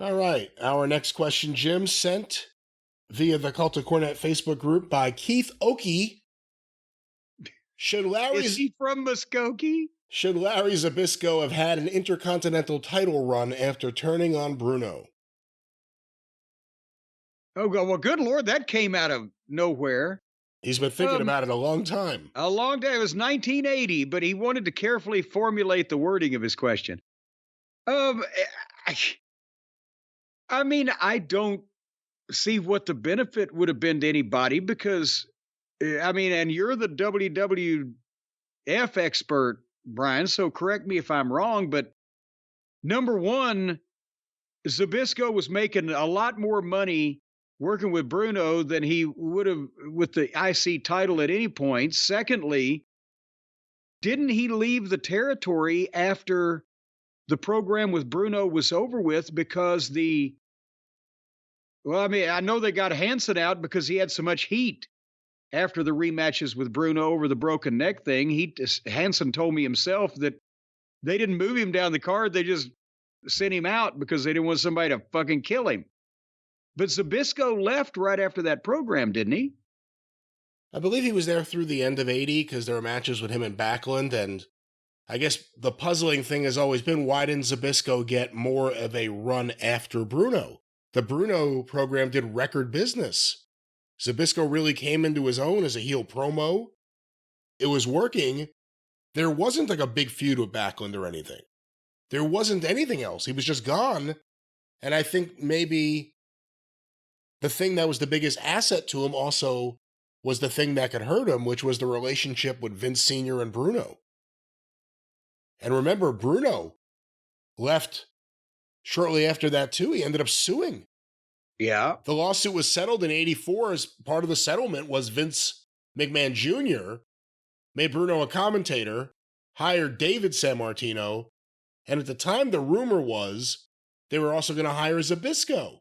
All right. Our next question, Jim, sent via the Cult of Cornette Facebook group by Keith Oakey. Is he from Muskogee? Should Larry Zbyszko have had an Intercontinental title run after turning on Bruno? Oh, well, good Lord, that came out of nowhere. He's been thinking about it a long time. A long time. It was 1980, but he wanted to carefully formulate the wording of his question. I mean, I don't see what the benefit would have been to anybody because, I mean, and you're the WWF expert, Brian, so correct me if I'm wrong, but number one, Zbyszko was making a lot more money working with Bruno than he would have with the IC title at any point. Secondly, didn't he leave the territory after the program with Bruno was over with because well, I mean, I know they got Hansen out because he had so much heat after the rematches with Bruno over the broken neck thing. Hansen told me himself that they didn't move him down the card. They just sent him out because they didn't want somebody to fucking kill him. But Zbyszko left right after that program, didn't he? I believe he was there through the end of 80 because there were matches with him and Backlund, and I guess the puzzling thing has always been, why didn't Zbyszko get more of a run after Bruno? The Bruno program did record business. Zbyszko really came into his own as a heel promo. It was working. There wasn't like a big feud with Backlund or anything. There wasn't anything else. He was just gone. And I think maybe the thing that was the biggest asset to him also was the thing that could hurt him, which was the relationship with Vince Sr. and Bruno. And remember, Bruno left shortly after that too. He ended up suing. Yeah. The lawsuit was settled in 84. As part of the settlement was Vince McMahon Jr. made Bruno a commentator, hired David Sammartino, and at the time the rumor was they were also going to hire Zbyszko.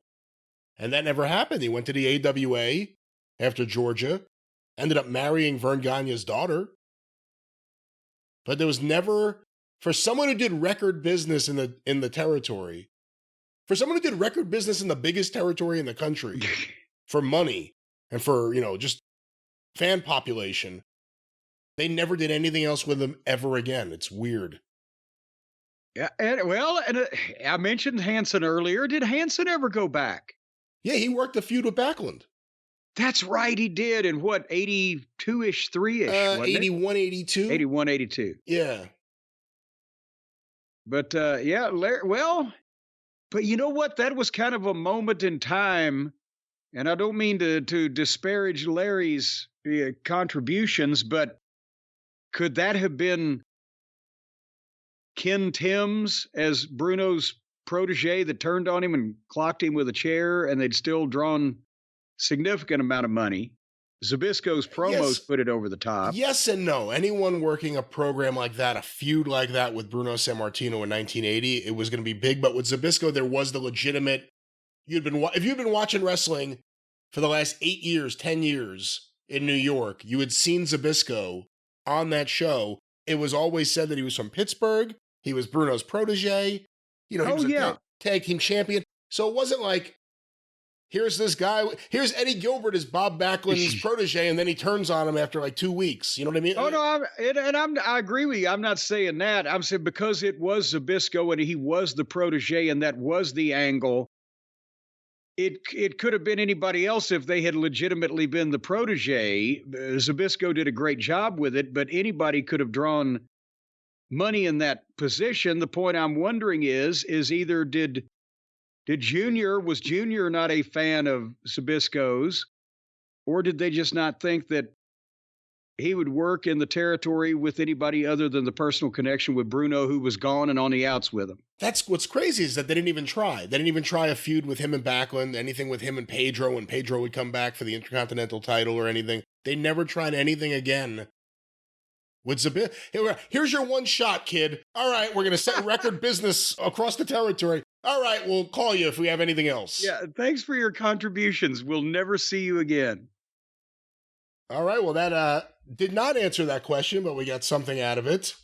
And that never happened. He went to the AWA after Georgia, ended up marrying Vern Gagne's daughter. But there was never, for someone who did record business in the territory, for someone who did record business in the biggest territory in the country, for money and for, just fan population, they never did anything else with him ever again. It's weird. Yeah, and I mentioned Hansen earlier. Did Hansen ever go back? Yeah, he worked a feud with Backlund. That's right, he did. In what, 82-ish, 3-ish? 81, 82? 81, 82. Yeah. But, yeah, but you know what? That was kind of a moment in time, and I don't mean to disparage Larry's contributions, but could that have been Ken Timms as Bruno's protege that turned on him and clocked him with a chair, and they'd still drawn significant amount of money? Zbyszko's promos put it over the top. Yes and no. Anyone working a program like that, a feud like that with Bruno Sammartino in 1980, it was going to be big. But with Zbyszko, there was the legitimate. If you'd been watching wrestling for the last 8 years, 10 years in New York, you had seen Zbyszko on that show. It was always said that he was from Pittsburgh. He was Bruno's protege. He was a tag team champion. So it wasn't like, here's this guy, here's Eddie Gilbert as Bob Backlund's protege, and then he turns on him after like 2 weeks. You know what I mean? Oh, no, I agree with you. I'm not saying that. I'm saying because it was Zbyszko and he was the protege and that was the angle, it could have been anybody else if they had legitimately been the protege. Zbyszko did a great job with it, but anybody could have drawn money in that position. The point I'm wondering is either was Junior not a fan of Zbyszko's, or did they just not think that he would work in the territory with anybody other than the personal connection with Bruno, who was gone and on the outs with him? That's what's crazy is that they didn't even try. They didn't even try a feud with him and Backlund, anything with him and Pedro, when Pedro would come back for the Intercontinental title or anything. They never tried anything again with Zbyszko. Here's your one shot, kid. All right, we're going to set record business across the territory. All right, we'll call you if we have anything else. Yeah, thanks for your contributions. We'll never see you again. All right, well, that did not answer that question, but we got something out of it.